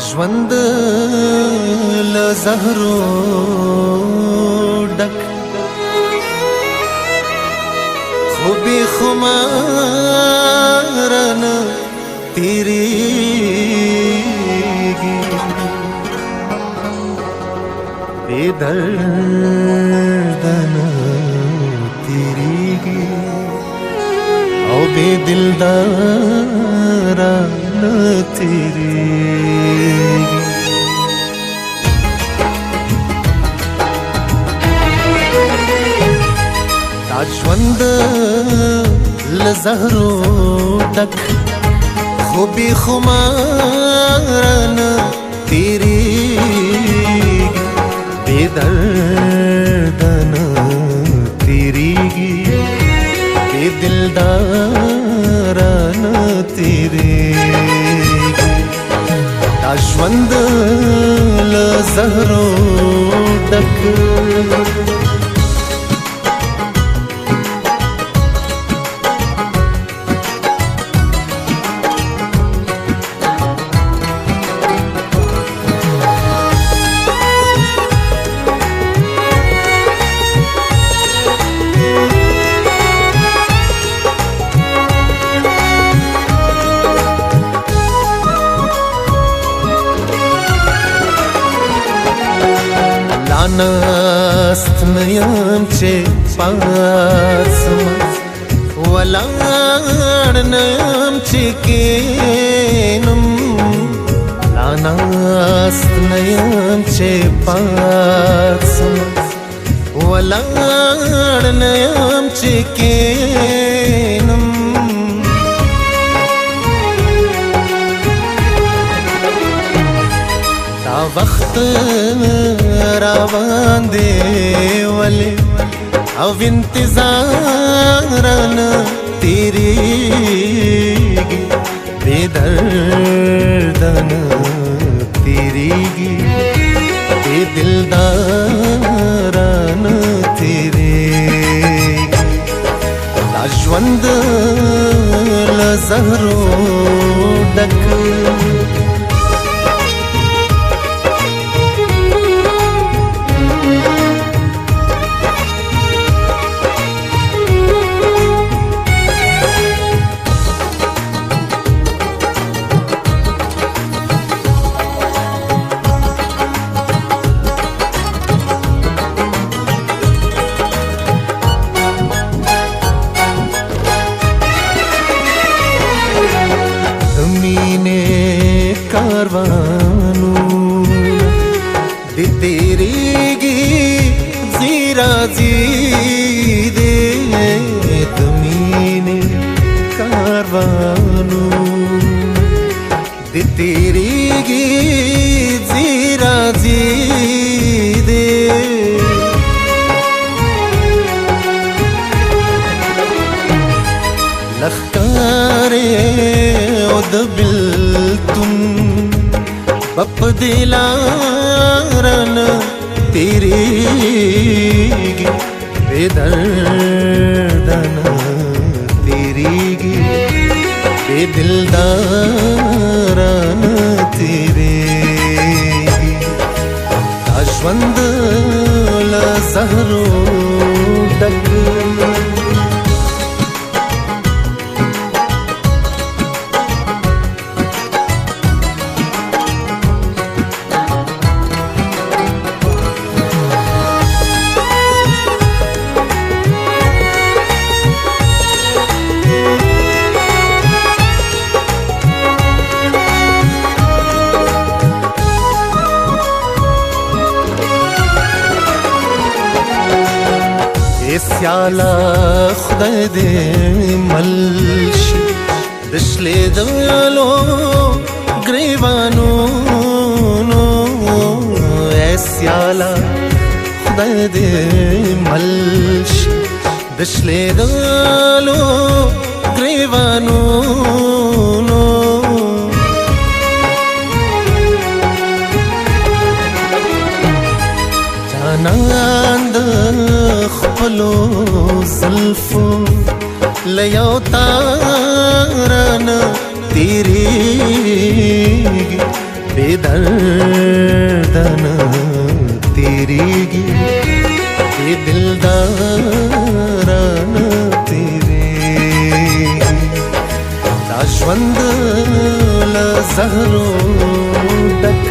ژوند له زهرو ډک خو بې خماره نه تېرېږي بې درده نه تېرېږي او بې دلداره نه تېرېږي دا ژوند له زهرو ډک خو بې خماره نه تېرېږي بې درده نه تېرېږي بې دلداره نه تېرېږي دا ژوند له زهرو ډک ناست نیم چې پاسم ولاړ نیم چې کینم لا ناست نیم چې پاسم ولاړ نیم چې کینم دا وخت روان دی ولی او انتظار نه تېرېږي بې درده نه تېرېږي بې دلداره نه تېرېږي دا ژوند له زهرو ډک کاروانو دی تیریگی زیرا زیدے دمین کاروانو دی تیریگی زیرا زیدے لخکارے او دبلتن بپ دلارن تېرېږي بې درده نه تېرېږي بې دلداره نه تېرېږي دا ژوند له زهرو ډک سیالا خدای دې مل شي د شلېدلو ګریوانونو سیالا خدای دې مل شي د شلېدلو ګریوانونو جانان د خپلو زلفو له یو تار نه تېرېږي بې دردن تیریږي دلداران تیریږي دا ژوند له زهرو ډک